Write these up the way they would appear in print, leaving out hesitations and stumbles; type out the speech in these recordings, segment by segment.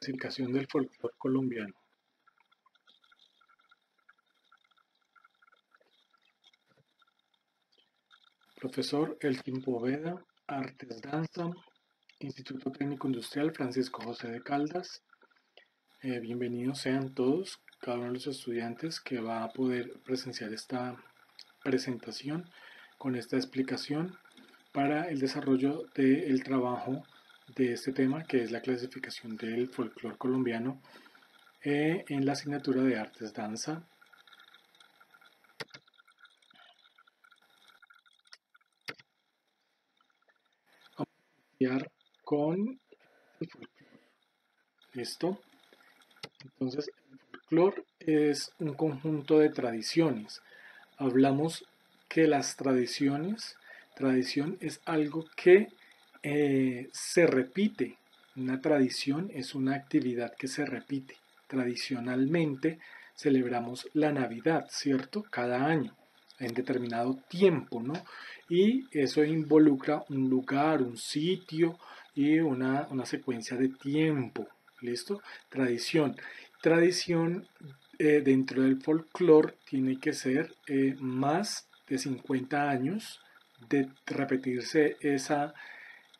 clasificación del folclore colombiano. Profesor Elkin Poveda, Artes Danza, Instituto Técnico Industrial Francisco José de Caldas. Bienvenidos sean todos, cada uno de los estudiantes que va a poder presenciar esta presentación con esta explicación para el desarrollo del trabajo de este tema, que es la clasificación del folclore colombiano en la asignatura de Artes Danza. Vamos a iniciar con el folclore. ¿Listo? Entonces, el folclore es un conjunto de tradiciones. Hablamos que las tradición es algo que se repite. Una tradición es una actividad que se repite. Tradicionalmente celebramos la Navidad, ¿cierto? Cada año, en determinado tiempo, ¿no? Y eso involucra un lugar, un sitio y una secuencia de tiempo, ¿listo? Tradición. Tradición dentro del folclore tiene que ser más de 50 años de repetirse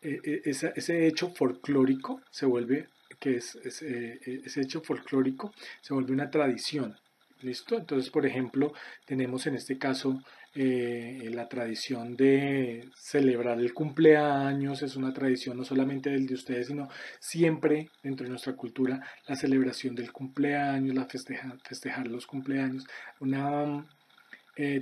ese hecho folclórico, se vuelve, ese hecho folclórico se vuelve una tradición. ¿Listo? Entonces, por ejemplo, tenemos en este caso la tradición de celebrar el cumpleaños, es una tradición no solamente del de ustedes, sino siempre dentro de nuestra cultura, la celebración del cumpleaños, festejar los cumpleaños. Una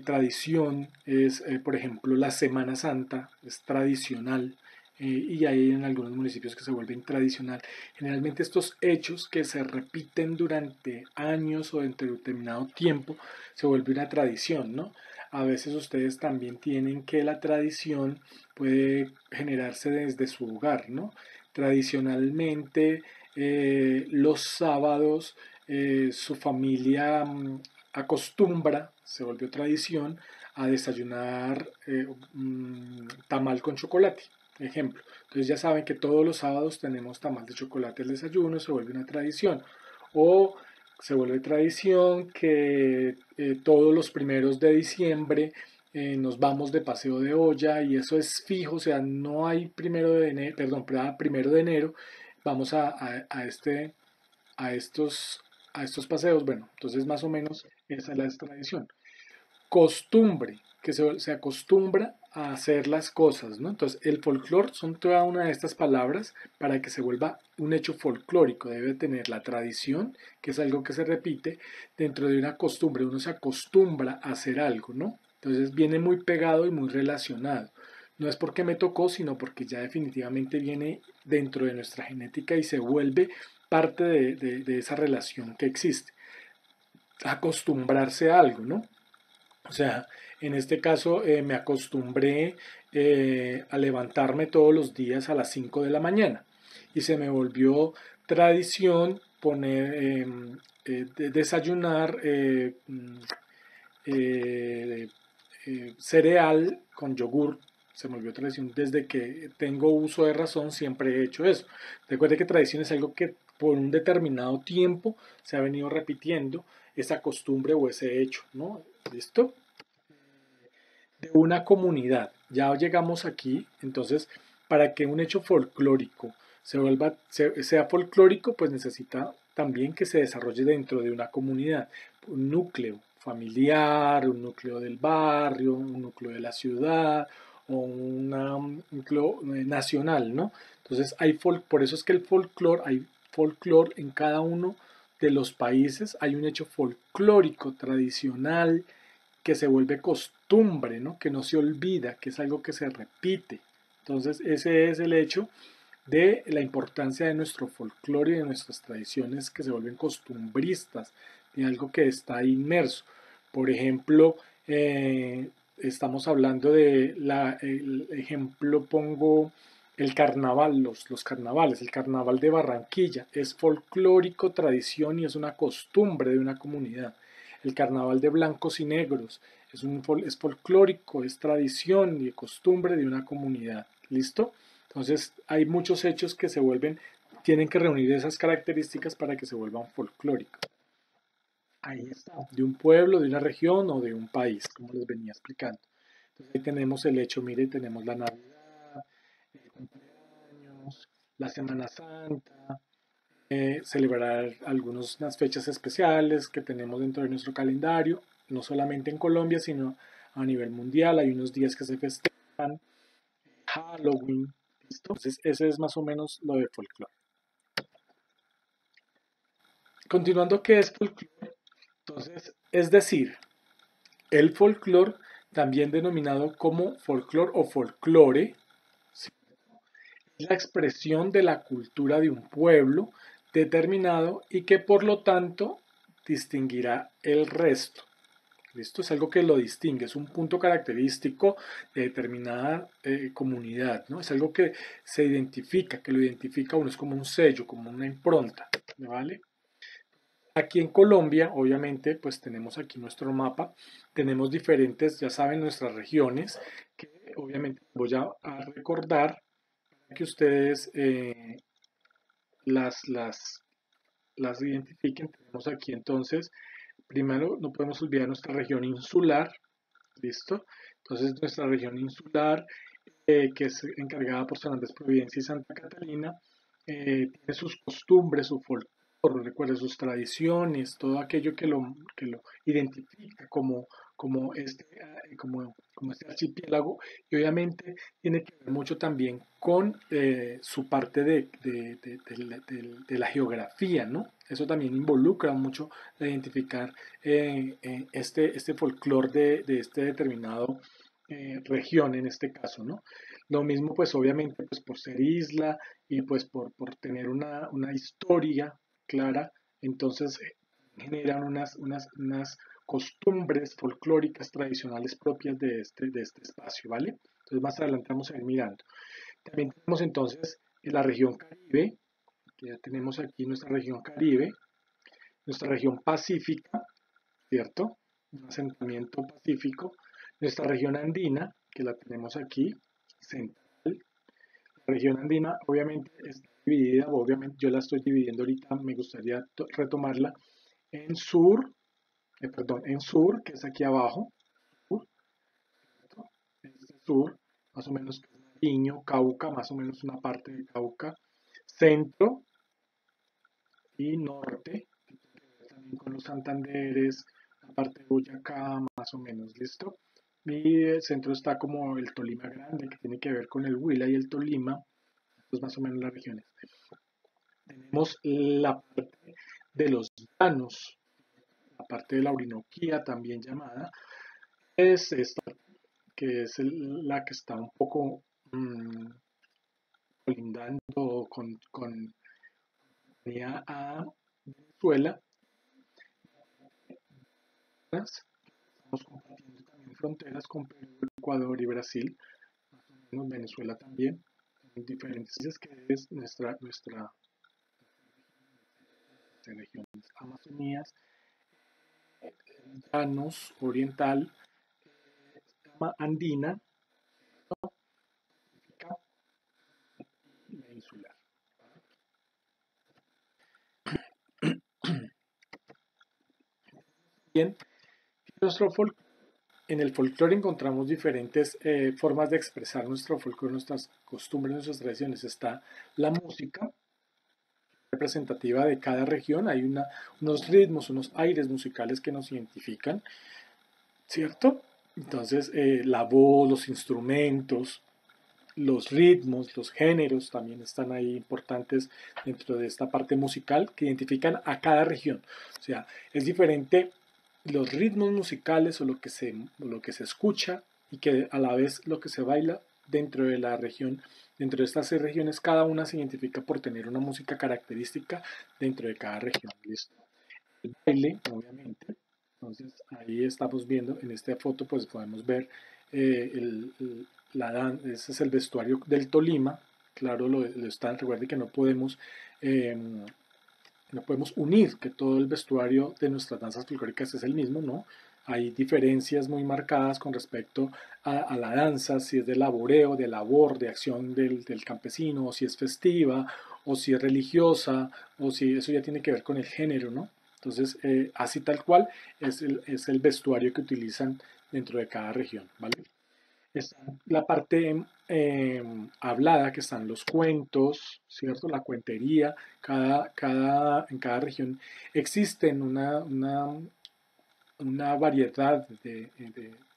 tradición es, por ejemplo, la Semana Santa, es tradicional. Y hay en algunos municipios que se vuelven tradicional. Generalmente estos hechos que se repiten durante años o entre determinado tiempo se vuelve una tradición, ¿no? A veces ustedes también tienen que la tradición puede generarse desde su hogar, ¿no? Tradicionalmente, los sábados, su familia acostumbra, se volvió tradición, a desayunar tamal con chocolate, ejemplo. Entonces ya saben que todos los sábados tenemos tamal de chocolate al desayuno, se vuelve una tradición. O se vuelve tradición que todos los primeros de diciembre nos vamos de paseo de olla y eso es fijo, o sea, no hay primero de enero, perdón, primero de enero, vamos a estos paseos. Bueno, entonces más o menos esa es la tradición. Costumbre, que se acostumbra a hacer las cosas, ¿no? Entonces, el folclore son toda una de estas palabras para que se vuelva un hecho folclórico. Debe tener la tradición, que es algo que se repite dentro de una costumbre. Uno se acostumbra a hacer algo, ¿no? Entonces, viene muy pegado y muy relacionado. No es porque me tocó, sino porque ya definitivamente viene dentro de nuestra genética y se vuelve parte de esa relación que existe. Acostumbrarse a algo, ¿no? O sea, en este caso me acostumbré a levantarme todos los días a las 5 de la mañana y se me volvió tradición poner, desayunar eh, cereal con yogur. Se me volvió tradición. Desde que tengo uso de razón siempre he hecho eso. Recuerde que tradición es algo que por un determinado tiempo se ha venido repitiendo esa costumbre o ese hecho, ¿no? ¿Listo? De una comunidad. Ya llegamos aquí, entonces, para que un hecho folclórico sea folclórico, pues necesita también que se desarrolle dentro de una comunidad, un núcleo familiar, un núcleo del barrio, un núcleo de la ciudad o un núcleo nacional, ¿no? Entonces, por eso es que hay folclore en cada uno de los países, hay un hecho folclórico tradicional que se vuelve costumbre, ¿no? Que no se olvida, que es algo que se repite. Entonces, ese es el hecho de la importancia de nuestro folclore y de nuestras tradiciones que se vuelven costumbristas, de algo que está inmerso. Por ejemplo, estamos hablando el ejemplo, pongo el carnaval, los carnavales, el carnaval de Barranquilla, es folclórico, tradición y es una costumbre de una comunidad. El carnaval de blancos y negros es folclórico, es tradición y costumbre de una comunidad. ¿Listo? Entonces hay muchos hechos que se vuelven tienen que reunir esas características para que se vuelvan folclóricas. Ahí está, de un pueblo, de una región o de un país, como les venía explicando. Entonces ahí tenemos el hecho, mire, tenemos la Navidad, el cumpleaños, la Semana Santa, celebrar unas fechas especiales que tenemos dentro de nuestro calendario, no solamente en Colombia, sino a nivel mundial. Hay unos días que se festejan, Halloween, ¿listo? Entonces ese es más o menos lo de folclore. Continuando, ¿qué es folclore? Entonces, es decir, el folclore, también denominado como folclore o folclore, ¿sí?, es la expresión de la cultura de un pueblo determinado y que por lo tanto distinguirá el resto. Esto es algo que lo distingue, es un punto característico de determinada comunidad, ¿no? Es algo que se identifica, que lo identifica uno, es como un sello, como una impronta, ¿vale? Aquí en Colombia, obviamente, pues tenemos aquí nuestro mapa, tenemos diferentes, ya saben, nuestras regiones, que obviamente voy a recordar que ustedes las, las, las identifiquen. Tenemos aquí entonces, primero no podemos olvidar nuestra región insular, ¿listo? Entonces nuestra región insular, que es encargada por San Andrés, Providencia y Santa Catalina, tiene sus costumbres, su folclore, recuerde sus tradiciones, todo aquello que lo identifica como este archipiélago, y obviamente tiene que ver mucho también con su parte de la geografía, ¿no? Eso también involucra mucho la identificar este folclore de este determinado región en este caso, ¿no? Lo mismo pues obviamente pues por ser isla y pues por tener una historia clara, entonces generan unas costumbres folclóricas tradicionales propias de este espacio, ¿vale? Entonces más adelante vamos a ir mirando. También tenemos entonces la región Caribe, que ya tenemos aquí nuestra región Caribe, nuestra región Pacífica, ¿cierto? Un asentamiento pacífico, nuestra región andina, que la tenemos aquí, central. La región andina obviamente está dividida, obviamente yo la estoy dividiendo ahorita, me gustaría retomarla en sur, en sur, que es aquí abajo, sur, este sur, más o menos Nariño, Cauca, más o menos una parte de Cauca, centro y norte, también con los Santanderes, la parte de Boyacá, más o menos, ¿listo? Y el centro está como el Tolima Grande, que tiene que ver con el Huila y el Tolima, pues más o menos las regiones. Tenemos la parte de los llanos, la parte de la Orinoquía también llamada, es esta, que es la que está un poco colindando con a Venezuela. Estamos compartiendo también fronteras con Perú, Ecuador y Brasil, más o menos Venezuela también, en diferentes países, que es nuestra regiones amazónicas, llanos oriental, andina, y la insular. Bien, en el folclore encontramos diferentes formas de expresar nuestro folclore, nuestras costumbres, nuestras tradiciones. Está la música representativa de cada región, hay unos ritmos, unos aires musicales que nos identifican, ¿cierto? Entonces, la voz, los instrumentos, los ritmos, los géneros también están ahí importantes dentro de esta parte musical que identifican a cada región. O sea, es diferente los ritmos musicales o lo que se escucha y que a la vez lo que se baila dentro de la región. Dentro de estas 6 regiones, cada una se identifica por tener una música característica dentro de cada región. ¿Listo? El baile, obviamente. Entonces ahí estamos viendo, en esta foto pues podemos ver ese es el vestuario del Tolima, claro, lo están, recuerde que eh, no podemos unir que todo el vestuario de nuestras danzas folclóricas es el mismo, ¿no? hay diferencias muy marcadas con respecto a la danza, si es de laboreo, de labor, de acción del campesino, o si es festiva, o si es religiosa, o si eso ya tiene que ver con el género, ¿no? Entonces, así tal cual es el vestuario que utilizan dentro de cada región, ¿vale? Está la parte hablada, que están los cuentos, ¿cierto? La cuentería, en cada región existen una variedad de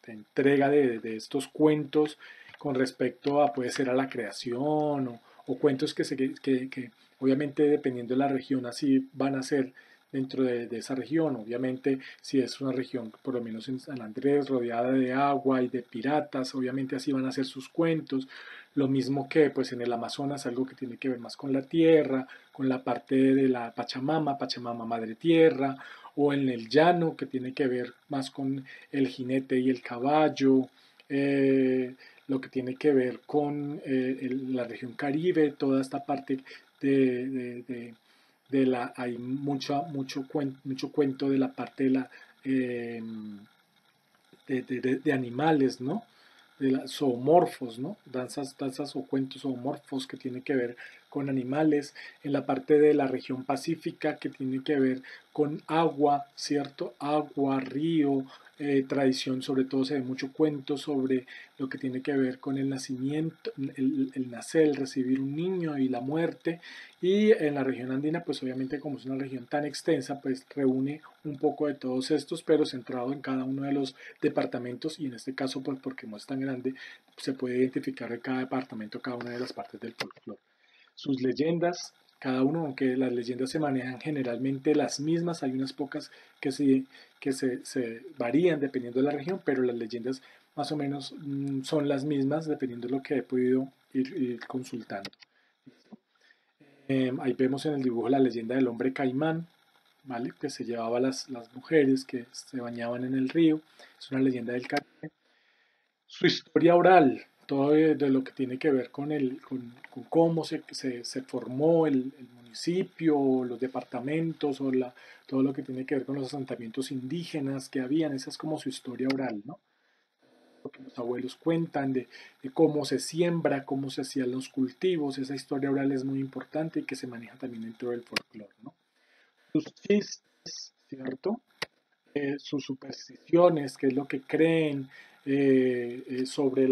entrega de estos cuentos con respecto a, puede ser a la creación o cuentos que obviamente dependiendo de la región así van a ser dentro de esa región. Obviamente si es una región, por lo menos en San Andrés, rodeada de agua y de piratas, obviamente así van a ser sus cuentos. Lo mismo que pues en el Amazonas, algo que tiene que ver más con la tierra, con la parte de la Pachamama, Pachamama Madre Tierra, o en el llano, que tiene que ver más con el jinete y el caballo, lo que tiene que ver con la región Caribe, toda esta parte de, de, de, hay mucho cuento de la parte eh, de animales, ¿no? De las zoomorfos, ¿no? Danzas o cuentos zoomorfos que tienen que ver con animales, en la parte de la región pacífica que tiene que ver con agua, ¿cierto? Agua, río, tradición, sobre todo se ve mucho cuento sobre lo que tiene que ver con el nacimiento, el nacer, el recibir un niño y la muerte. Y en la región andina, pues obviamente como es una región tan extensa, pues reúne un poco de todos estos, pero centrado en cada uno de los departamentos y en este caso, pues porque no es tan grande, se puede identificar en cada departamento cada una de las partes del folclore. Sus leyendas, cada uno, aunque las leyendas se manejan generalmente las mismas, hay unas pocas se varían dependiendo de la región, pero las leyendas más o menos son las mismas dependiendo de lo que he podido ir consultando. Ahí vemos en el dibujo la leyenda del hombre caimán, ¿vale? Que se llevaba a las mujeres que se bañaban en el río. Es una leyenda del Caribe. Su historia oral, todo de lo que tiene que ver con cómo se formó el municipio, los departamentos, todo lo que tiene que ver con los asentamientos indígenas que habían, esa es como su historia oral, ¿no? Lo que los abuelos cuentan de cómo se siembra, cómo se hacían los cultivos, esa historia oral es muy importante y que se maneja también dentro del folclore, ¿no? Sus chistes, ¿cierto? Sus supersticiones, qué es lo que creen, sobre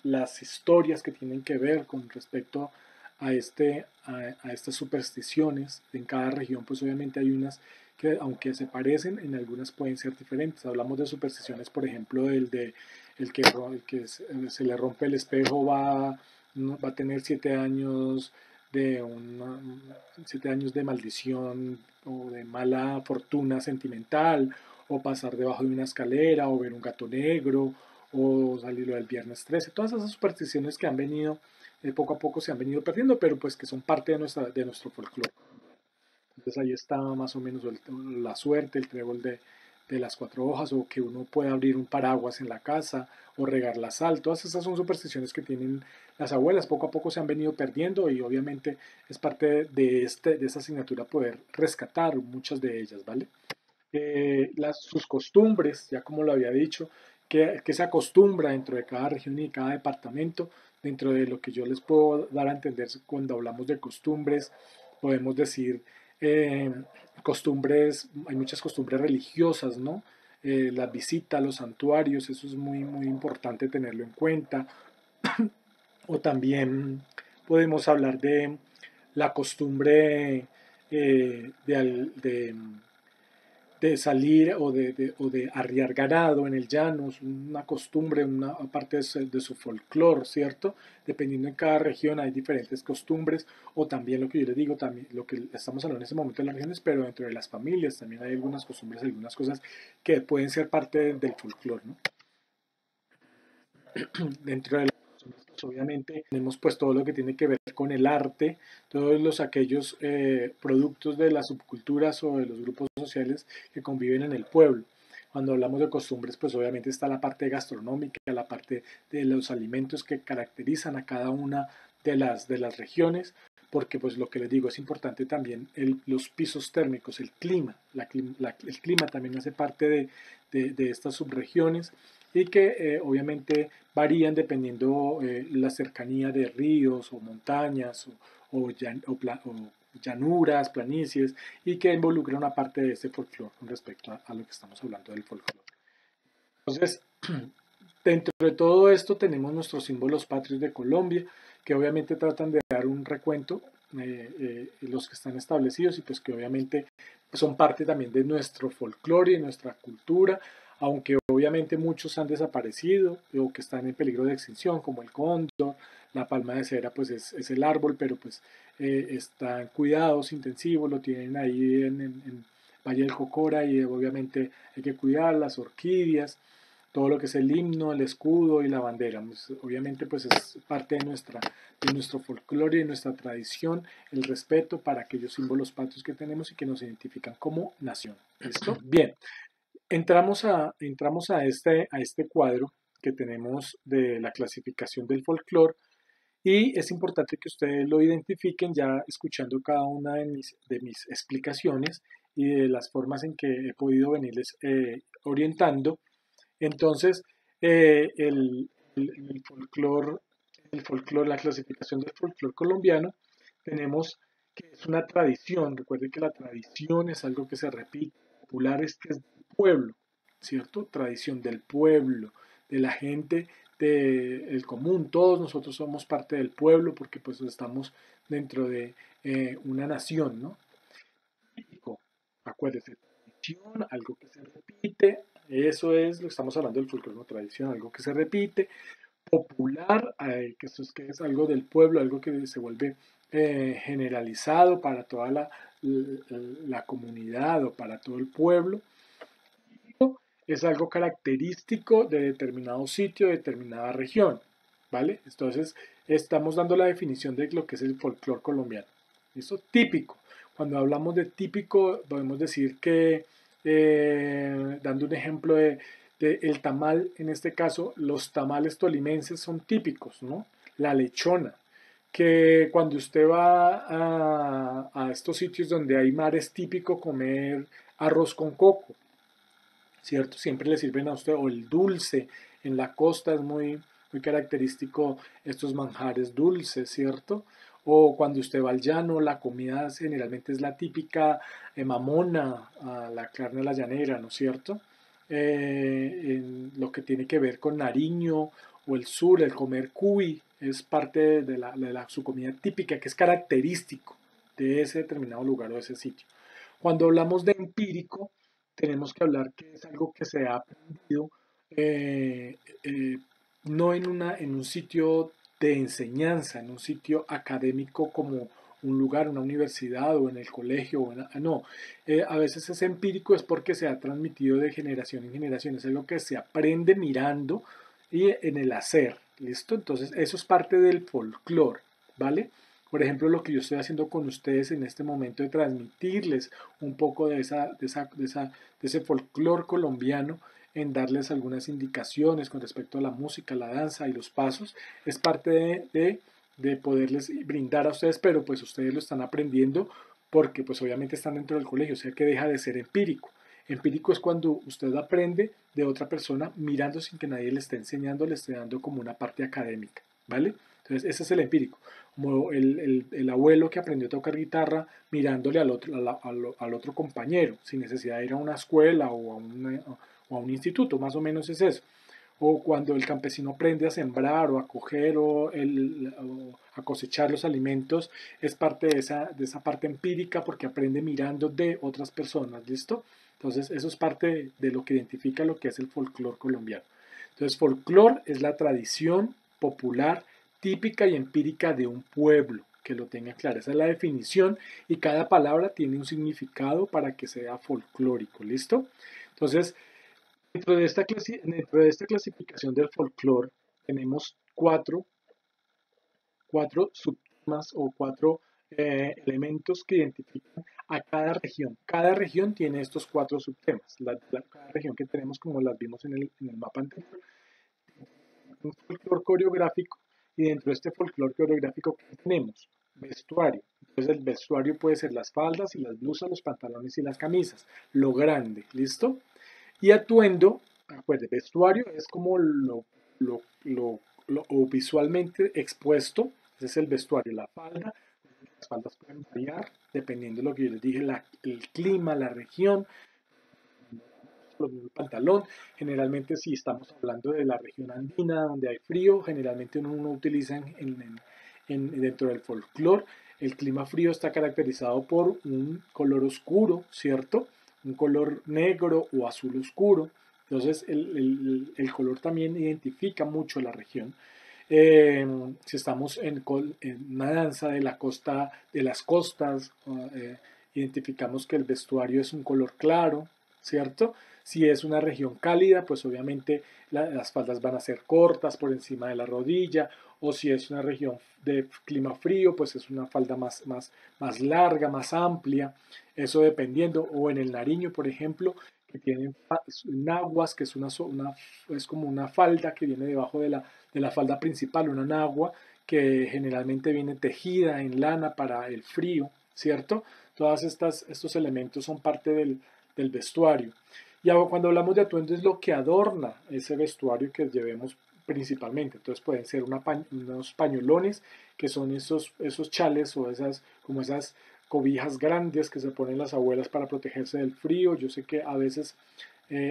las historias que tienen que ver con respecto a estas supersticiones. En cada región, pues obviamente hay unas que, aunque se parecen, en algunas pueden ser diferentes. Hablamos de supersticiones, por ejemplo, el que se le rompe el espejo va a tener 7 años de 7 años de maldición o de mala fortuna sentimental, o pasar debajo de una escalera, o ver un gato negro, o salir lo del viernes 13. Todas esas supersticiones que han venido, poco a poco se han venido perdiendo, pero pues que son parte de nuestro folclore. Entonces ahí está más o menos la suerte, el trébol de las 4 hojas, o que uno pueda abrir un paraguas en la casa, o regar la sal. Todas esas son supersticiones que tienen las abuelas, poco a poco se han venido perdiendo y obviamente es parte de esta asignatura poder rescatar muchas de ellas, ¿vale? Sus costumbres, ya como lo había dicho, que se acostumbra dentro de cada región y cada departamento, dentro de lo que yo les puedo dar a entender cuando hablamos de costumbres, podemos decir eh, costumbres, hay muchas costumbres religiosas, ¿no? Las visitas, los santuarios, eso es muy, muy importante tenerlo en cuenta. O también podemos hablar de la costumbre de salir o de arriar ganado en el llano, es una costumbre, una parte de su folclore, ¿cierto? Dependiendo en cada región hay diferentes costumbres, o también lo que yo les digo, también lo que estamos hablando en este momento de las regiones, pero dentro de las familias también hay algunas costumbres, algunas cosas que pueden ser parte del folclore, ¿no? Dentro de las personas, pues, obviamente tenemos pues todo lo que tiene que ver con el arte, todos aquellos productos de las subculturas o de los grupos sociales que conviven en el pueblo. Cuando hablamos de costumbres, pues obviamente está la parte gastronómica, la parte de los alimentos que caracterizan a cada una de las regiones, porque pues lo que les digo es importante también los pisos térmicos, el clima, el clima también hace parte de estas subregiones y que obviamente varían dependiendo la cercanía de ríos o montañas o llanuras, planicies, y que involucra una parte de este folclore con respecto a lo que estamos hablando del folclore. Entonces, dentro de todo esto tenemos nuestros símbolos patrios de Colombia, que obviamente tratan de dar un recuento, los que están establecidos y pues que obviamente son parte también de nuestro folclore y de nuestra cultura, aunque obviamente muchos han desaparecido o que están en peligro de extinción, como el cóndor, la palma de cera pues es el árbol, pero pues están cuidados intensivos, lo tienen ahí en Valle del Cocora y obviamente hay que cuidar las orquídeas, todo lo que es el himno, el escudo y la bandera. Pues, obviamente pues es parte de nuestro folclore y de nuestra tradición, el respeto para aquellos símbolos patrios que tenemos y que nos identifican como nación. ¿Listo? Bien, entramos a este cuadro que tenemos de la clasificación del folclore y es importante que ustedes lo identifiquen ya escuchando cada una de mis explicaciones y de las formas en que he podido venirles orientando. Entonces, el folclore, la clasificación del folclore colombiano, tenemos que es una tradición. Recuerden que la tradición es algo que se repite. Popular es que es del pueblo, ¿cierto? Tradición del pueblo, de la gente del común. Todos nosotros somos parte del pueblo porque pues estamos dentro de una nación, ¿no? Típico, acuérdense, tradición, algo que se repite, eso es lo que estamos hablando del folclore, tradición, algo que se repite, popular, que es algo del pueblo, algo que se vuelve generalizado para toda la comunidad o para todo el pueblo, es algo característico de determinado sitio, de determinada región, ¿vale? Entonces, estamos dando la definición de lo que es el folclore colombiano. Eso típico. Cuando hablamos de típico, podemos decir que, dando un ejemplo de el tamal, en este caso, los tamales tolimenses son típicos, ¿no? La lechona, que cuando usted va a estos sitios donde hay mar es típico comer arroz con coco, ¿cierto? Siempre le sirven a usted, o el dulce, en la costa es muy característico estos manjares dulces, ¿cierto? O cuando usted va al llano, la comida generalmente es la típica mamona, la carne a la llanera, ¿no es cierto? En lo que tiene que ver con Nariño o el sur, el comer cuy, es parte su comida típica, que es característico de ese determinado lugar o de ese sitio. Cuando hablamos de empírico, tenemos que hablar que es algo que se ha aprendido eh, eh, no en un sitio de enseñanza, en un sitio académico como un lugar, una universidad o en el colegio, no, a veces es empírico, es porque se ha transmitido de generación en generación, es algo que se aprende mirando y en el hacer, ¿listo? Entonces eso es parte del folclore, ¿vale? Por ejemplo, lo que yo estoy haciendo con ustedes en este momento de transmitirles un poco de ese folclore colombiano, en darles algunas indicaciones con respecto a la música, la danza y los pasos, es parte de poderles brindar a ustedes, pero pues ustedes lo están aprendiendo porque pues obviamente están dentro del colegio, o sea que deja de ser empírico. Empírico es cuando usted aprende de otra persona mirando sin que nadie le esté enseñando, le esté dando como una parte académica, ¿vale? Entonces ese es el empírico, como el abuelo que aprendió a tocar guitarra mirándole al otro compañero, sin necesidad de ir a una escuela o a un instituto, más o menos es eso. O cuando el campesino aprende a sembrar o a coger o a cosechar los alimentos, es parte de esa parte empírica porque aprende mirando de otras personas, ¿listo? Entonces eso es parte de lo que identifica lo que es el folclore colombiano. Entonces folclore es la tradición popular típica y empírica de un pueblo, que lo tenga claro. Esa es la definición y cada palabra tiene un significado para que sea folclórico, ¿listo? Entonces, dentro de esta clasificación del folclore tenemos cuatro subtemas o cuatro elementos que identifican a cada región. Cada región tiene estos cuatro subtemas. Cada región que tenemos, como las vimos en el mapa anterior, un folclore coreográfico y dentro de este folclore coreográfico, ¿qué tenemos? vestuario. Entonces el vestuario puede ser las faldas y las blusas, los pantalones y las camisas, lo grande, ¿listo? Y atuendo, pues de vestuario es como lo visualmente expuesto, ese es el vestuario, la falda, las faldas pueden variar dependiendo de lo que yo les dije, el clima, la región, el pantalón. Generalmente si estamos hablando de la región andina donde hay frío, generalmente uno utiliza dentro del folclore. El clima frío está caracterizado por un color oscuro, ¿cierto? Un color negro o azul oscuro. Entonces el color también identifica mucho la región. Si estamos en una danza de la costa, de las costas, identificamos que el vestuario es un color claro, ¿cierto? Si es una región cálida, pues obviamente las faldas van a ser cortas por encima de la rodilla, o si es una región de clima frío, pues es una falda más larga, más amplia, eso dependiendo, o en el Nariño, por ejemplo, que tienen naguas, que es, es como una falda que viene debajo de la falda principal, una nagua que generalmente viene tejida en lana para el frío, ¿cierto? Todos estos elementos son parte del vestuario. Y cuando hablamos de atuendo es lo que adorna ese vestuario que llevemos principalmente. Entonces pueden ser unos pañolones, que son esos chales o como esas cobijas grandes que se ponen las abuelas para protegerse del frío. Yo sé que a veces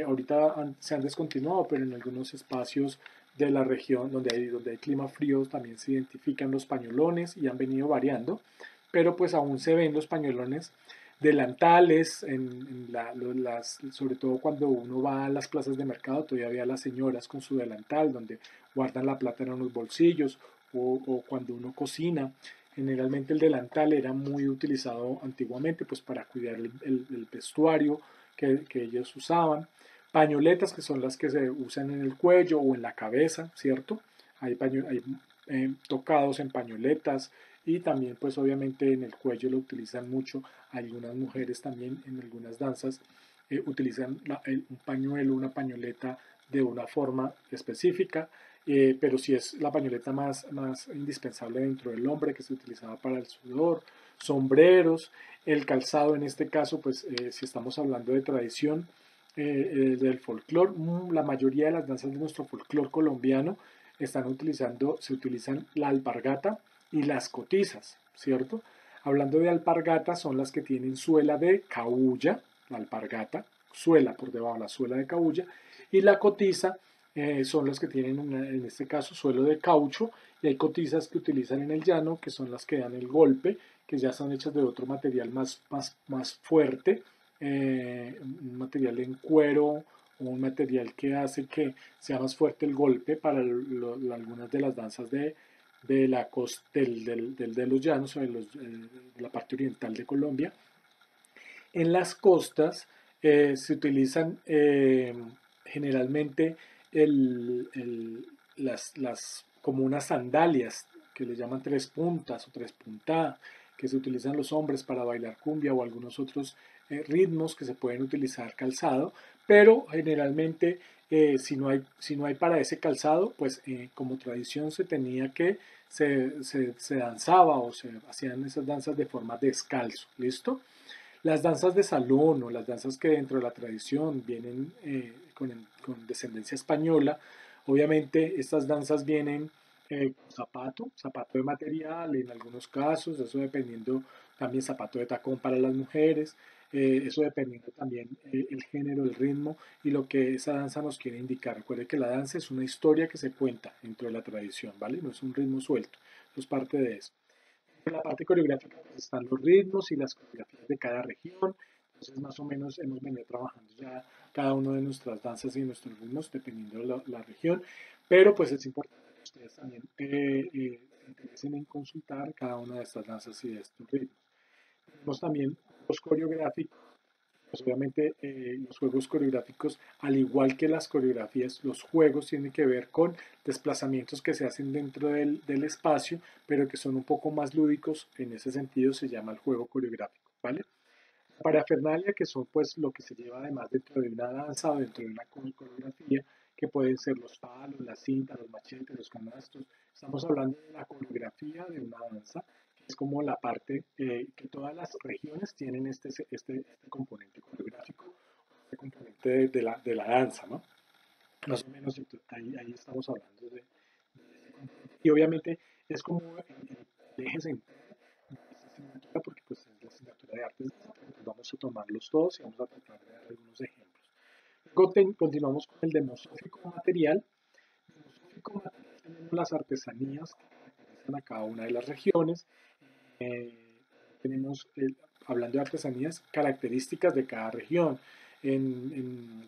ahorita se han descontinuado, pero en algunos espacios de la región donde hay clima frío también se identifican los pañolones y han venido variando, pero pues aún se ven los pañolones delantales, sobre todo cuando uno va a las plazas de mercado, todavía ve a las señoras con su delantal, donde guardan la plata en unos bolsillos, o cuando uno cocina. Generalmente el delantal era muy utilizado antiguamente pues para cuidar el vestuario que ellos usaban. Pañoletas que son las que se usan en el cuello o en la cabeza, ¿cierto? Hay tocados en pañoletas y también pues obviamente en el cuello lo utilizan mucho. Algunas mujeres también en algunas danzas utilizan un pañuelo, una pañoleta de una forma específica, pero si es la pañoleta más indispensable dentro del hombre que se utilizaba para el sudor, sombreros, el calzado en este caso, pues si estamos hablando de tradición del folclore, la mayoría de las danzas de nuestro folclore colombiano se utilizan la alpargata y las cotizas, ¿cierto? Hablando de alpargatas, son las que tienen suela de cabuya, la alpargata, suela por debajo, la suela de cabuya, y la cotiza son las que tienen en este caso suelo de caucho, y hay cotizas que utilizan en el llano, que son las que dan el golpe, que ya son hechas de otro material más fuerte, un material en cuero o un material que hace que sea más fuerte el golpe para algunas de las danzas de los llanos o de la parte oriental de Colombia. En las costas se utilizan generalmente como unas sandalias que le llaman tres puntas o tres puntadas, que se utilizan los hombres para bailar cumbia o algunos otros ritmos que se pueden utilizar calzado, pero generalmente si no hay para ese calzado, pues como tradición se tenía que se danzaba o se hacían esas danzas de forma descalzo, ¿listo? Las danzas de salón o las danzas que dentro de la tradición vienen con descendencia española, obviamente estas danzas vienen con zapato de material en algunos casos, eso dependiendo también zapato de tacón para las mujeres, eso dependiendo también el género, el ritmo y lo que esa danza nos quiere indicar. Recuerde que la danza es una historia que se cuenta dentro de la tradición, ¿vale? No es un ritmo suelto, eso es parte de eso. En la parte coreográfica pues, están los ritmos y las coreografías de cada región. Entonces, más o menos hemos venido trabajando ya cada una de nuestras danzas y nuestros ritmos, dependiendo de la región. Pero pues es importante que ustedes también interesen en consultar cada una de estas danzas y de estos ritmos. Tenemos también los coreográficos, pues obviamente los juegos coreográficos, al igual que las coreografías, los juegos tienen que ver con desplazamientos que se hacen dentro del espacio, pero que son un poco más lúdicos. En ese sentido se llama el juego coreográfico, ¿vale? Parafernalia, que son pues lo que se lleva además dentro de una danza o dentro de una coreografía, que pueden ser los palos, las cintas, los machetes, los canastos. Estamos hablando de la coreografía de una danza es como la parte que todas las regiones tienen este componente coreográfico, este componente de la danza, ¿no? Más o menos ahí estamos hablando de ese componente. Y obviamente es como el eje central de esta asignatura, porque pues es la asignatura de artes, pues vamos a tomarlos todos y vamos a tratar de dar algunos ejemplos. Luego continuamos con el demosófico material. Demosófico material tenemos las artesanías que caracterizan a cada una de las regiones. Eh, tenemos, hablando de artesanías, características de cada región.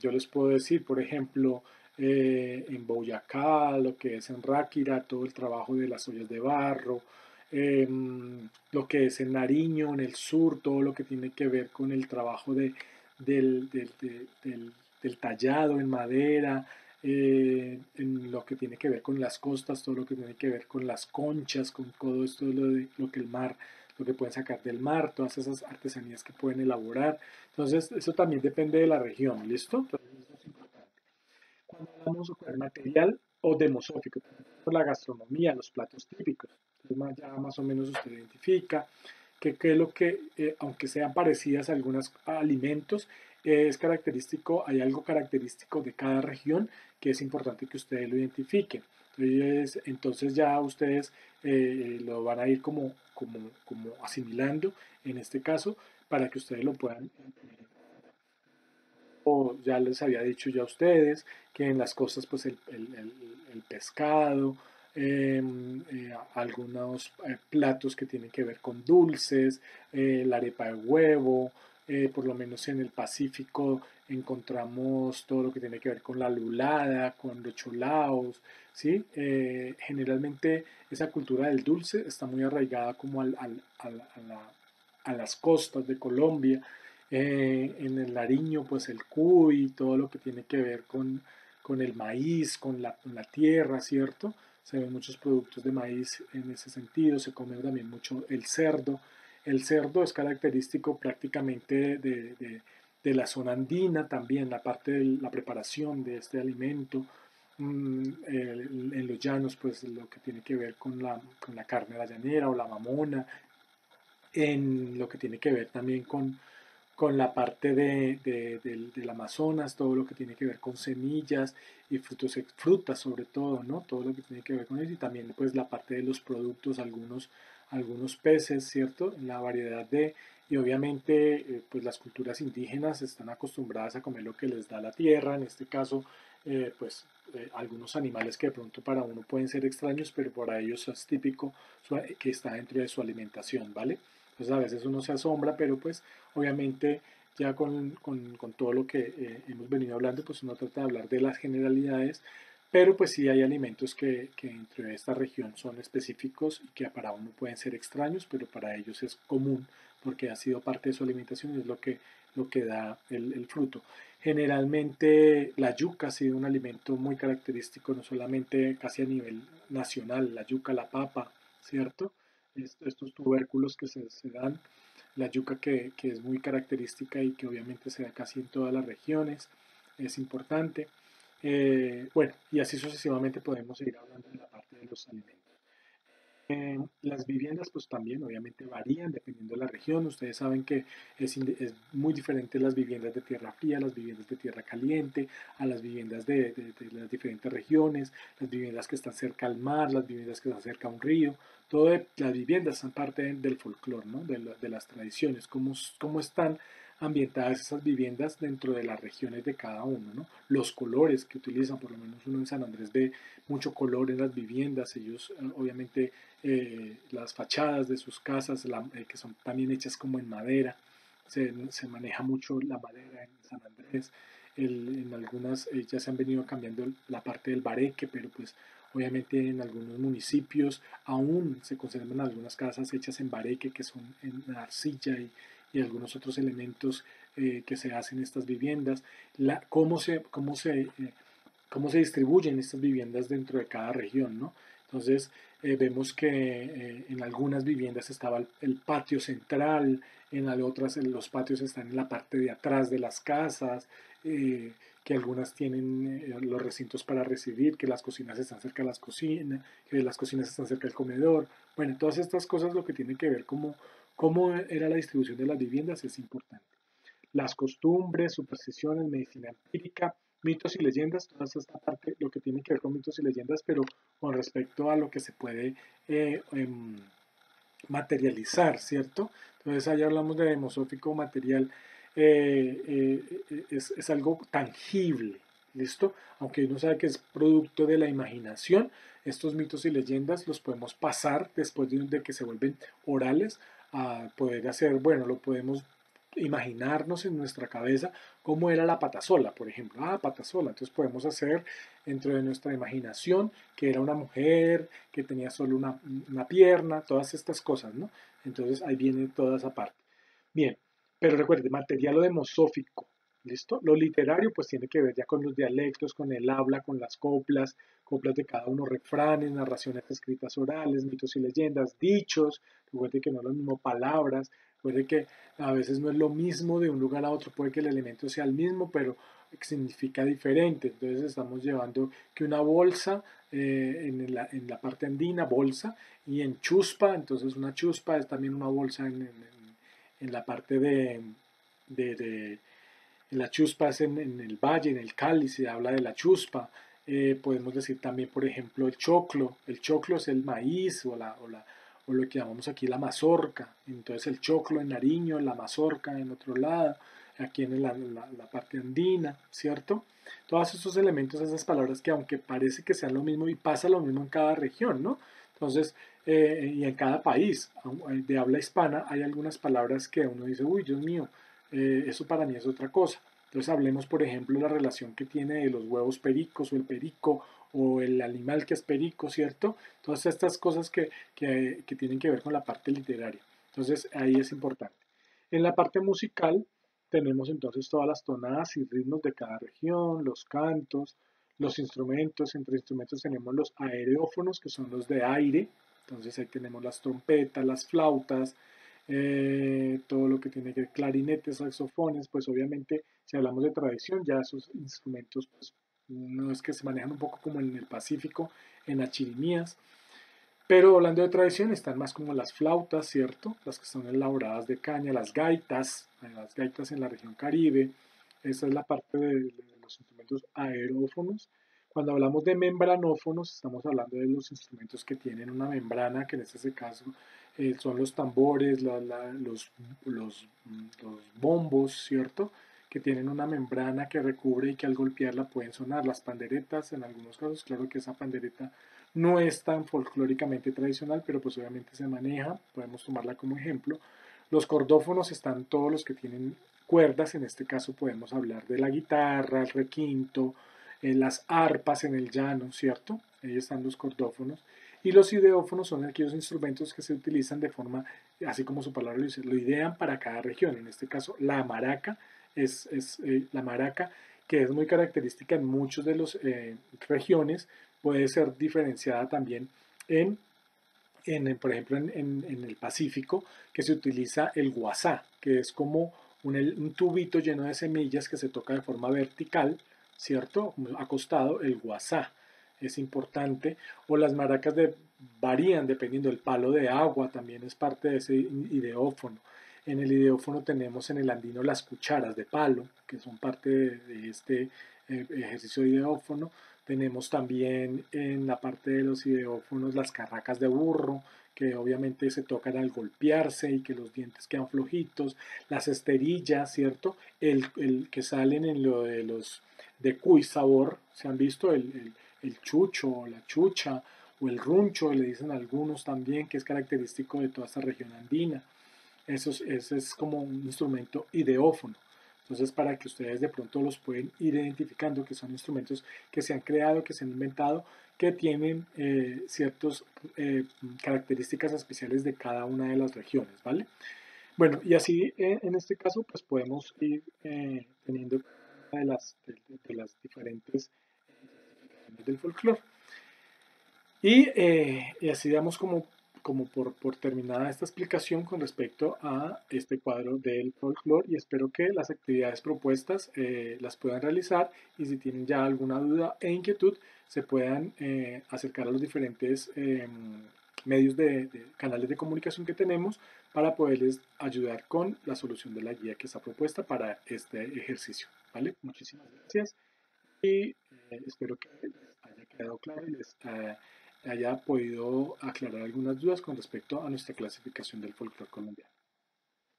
Yo les puedo decir, por ejemplo, en Boyacá, lo que es en Ráquira, todo el trabajo de las ollas de barro, lo que es en Nariño, en el sur, todo lo que tiene que ver con el trabajo del tallado en madera, en lo que tiene que ver con las costas, todo lo que tiene que ver con las conchas, con todo esto de lo que el mar, lo que pueden sacar del mar, todas esas artesanías que pueden elaborar. Entonces, eso también depende de la región, ¿listo? Entonces, eso es importante. Cuando hablamos de material o demosófico, por la gastronomía, los platos típicos, entonces ya más o menos usted identifica que es lo que, aunque sean parecidas a algunos alimentos, es característico, hay algo característico de cada región que es importante que ustedes lo identifiquen. Entonces ya ustedes lo van a ir como asimilando en este caso para que ustedes lo puedan o ya les había dicho ya a ustedes que en las costas pues el pescado, algunos platos que tienen que ver con dulces, la arepa de huevo, por lo menos en el Pacífico encontramos todo lo que tiene que ver con la lulada, con los cholaos, ¿sí? Generalmente esa cultura del dulce está muy arraigada como a las costas de Colombia, en el Nariño, pues el cuy, todo lo que tiene que ver con el maíz, con la tierra, ¿cierto? Se ven muchos productos de maíz en ese sentido, se come también mucho el cerdo. El cerdo es característico prácticamente de la zona andina también, la parte de la preparación de este alimento. En los llanos, pues lo que tiene que ver con la carne de la llanera o la mamona, en lo que tiene que ver también con la parte del Amazonas, todo lo que tiene que ver con semillas y frutas sobre todo, ¿no? Todo lo que tiene que ver con eso y también pues la parte de los productos, algunos peces, ¿cierto? La variedad y obviamente pues las culturas indígenas están acostumbradas a comer lo que les da la tierra, en este caso algunos animales que de pronto para uno pueden ser extraños, pero para ellos es típico que está dentro de su alimentación, ¿vale? Entonces a veces uno se asombra, pero pues obviamente ya con todo lo que hemos venido hablando, pues uno trata de hablar de las generalidades, pero pues sí hay alimentos que dentro de esta región son específicos y que para uno pueden ser extraños, pero para ellos es común porque ha sido parte de su alimentación y es lo que da el fruto. Generalmente la yuca ha sido un alimento muy característico, no solamente casi a nivel nacional, la yuca, la papa, ¿cierto? Estos tubérculos que se dan, la yuca que es muy característica y que obviamente se da casi en todas las regiones, es importante. Bueno, y así sucesivamente podemos seguir hablando de la parte de los alimentos. Las viviendas pues también obviamente varían dependiendo de la región. Ustedes saben que es muy diferente las viviendas de tierra fría, las viviendas de tierra caliente, a las viviendas de las diferentes regiones, las viviendas que están cerca al mar, las viviendas que están cerca a un río. Las viviendas son parte del folclore, ¿no? De las tradiciones, cómo están ambientadas esas viviendas dentro de las regiones de cada uno, ¿no? Los colores que utilizan, por lo menos uno en San Andrés ve mucho color en las viviendas, ellos obviamente las fachadas de sus casas, que son también hechas como en madera. Se maneja mucho la madera en San Andrés. En algunas ya se han venido cambiando la parte del bareque, pero pues obviamente en algunos municipios aún se conservan algunas casas hechas en bareque, que son en arcilla y algunos otros elementos que se hacen en estas viviendas. Cómo se distribuyen estas viviendas dentro de cada región, ¿no? Entonces, vemos que en algunas viviendas estaba el patio central, en las otras los patios están en la parte de atrás de las casas, que algunas tienen los recintos para recibir, que las cocinas están cerca de las cocinas, que las cocinas están cerca del comedor. Bueno, todas estas cosas lo que tiene que ver cómo era la distribución de las viviendas es importante. Las costumbres, supersticiones, medicina empírica, mitos y leyendas, toda esta parte, lo que tiene que ver con mitos y leyendas, pero con respecto a lo que se puede eh, em, materializar, ¿cierto? Entonces ahí hablamos de demosófico material, es algo tangible, ¿listo? Aunque uno sabe que es producto de la imaginación, estos mitos y leyendas los podemos pasar después de que se vuelven orales a poder hacer, bueno, lo podemos imaginarnos en nuestra cabeza cómo era la patasola, por ejemplo. Ah, patasola. Entonces podemos hacer dentro de nuestra imaginación que era una mujer, que tenía solo una pierna, todas estas cosas, ¿no? Entonces ahí viene toda esa parte. Bien, pero recuerde, material o demosófico, ¿listo? Lo literario pues tiene que ver ya con los dialectos, con el habla, con las coplas, coplas de cada uno, refranes, narraciones escritas orales, mitos y leyendas, dichos, recuerde que no es lo mismo palabras, recuerde que a veces no es lo mismo de un lugar a otro, puede que el elemento sea el mismo, pero significa diferente. Entonces estamos llevando que una bolsa en la parte andina, bolsa, y en chuspa, entonces una chuspa es también una bolsa en la parte de en la chuspa es en el valle, en el Cali, se habla de la chuspa. Podemos decir también, por ejemplo, el choclo es el maíz o lo que llamamos aquí la mazorca. Entonces el choclo en Nariño, la mazorca en otro lado, aquí en la parte andina, ¿cierto? Todos esos elementos, esas palabras que aunque parece que sean lo mismo y pasa lo mismo en cada región, ¿no? Entonces, y en cada país de habla hispana hay algunas palabras que uno dice, uy, Dios mío, eso para mí es otra cosa. Entonces hablemos, por ejemplo, de la relación que tiene de los huevos pericos o el perico o el animal que es perico, ¿cierto? Todas estas cosas que tienen que ver con la parte literaria. Entonces ahí es importante. En la parte musical tenemos entonces todas las tonadas y ritmos de cada región, los cantos, los instrumentos. Entre instrumentos tenemos los aereófonos, que son los de aire. Entonces ahí tenemos las trompetas, las flautas, todo lo que tiene que ver clarinetes, saxofones, pues obviamente si hablamos de tradición, ya esos instrumentos pues, no es que se manejan un poco como en el Pacífico, en las chirimías, pero hablando de tradición están más como las flautas, ¿cierto? Las que son elaboradas de caña, las gaitas en la región Caribe, esa es la parte de los instrumentos aerófonos. Cuando hablamos de membranófonos, estamos hablando de los instrumentos que tienen una membrana, que en este caso son los tambores, los bombos, ¿cierto? Que tienen una membrana que recubre y que al golpearla pueden sonar. Las panderetas, en algunos casos, claro que esa pandereta no es tan folclóricamente tradicional, pero pues obviamente se maneja, podemos tomarla como ejemplo. Los cordófonos están todos los que tienen cuerdas, en este caso podemos hablar de la guitarra, el requinto, las arpas en el llano, ¿cierto? Ahí están los cordófonos. Y los ideófonos son aquellos instrumentos que se utilizan de forma, así como su palabra lo dice, lo idean para cada región. En este caso, la maraca es la maraca, que es muy característica en muchas de las regiones, puede ser diferenciada también por ejemplo, en el Pacífico, que se utiliza el guasá, que es como un tubito lleno de semillas que se toca de forma vertical, ¿cierto? Acostado, el guasá es importante, o las maracas varían dependiendo del palo de agua, también es parte de ese ideófono. En el ideófono tenemos en el andino las cucharas de palo, que son parte de este ejercicio de ideófono. Tenemos también en la parte de los ideófonos las carracas de burro, que obviamente se tocan al golpearse y que los dientes quedan flojitos. Las esterillas, ¿cierto? El que salen en lo de los de cuy sabor, ¿se han visto? El chucho o la chucha o el runcho, le dicen algunos también, que es característico de toda esta región andina. Eso es como un instrumento ideófono. Entonces, para que ustedes de pronto los pueden ir identificando, que son instrumentos que se han creado, que se han inventado, que tienen ciertas características especiales de cada una de las regiones, ¿vale? Bueno, y así en este caso, pues podemos ir teniendo de las diferentes del folclore. Y así damos como como por terminada esta explicación con respecto a este cuadro del folclore y espero que las actividades propuestas las puedan realizar y si tienen ya alguna duda e inquietud se puedan acercar a los diferentes medios de canales de comunicación que tenemos para poderles ayudar con la solución de la guía que está propuesta para este ejercicio. ¿Vale? Muchísimas gracias y espero que les haya quedado claro y les haya podido aclarar algunas dudas con respecto a nuestra clasificación del folclore colombiano.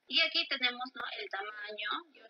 Y aquí tenemos, ¿no?, el tamaño.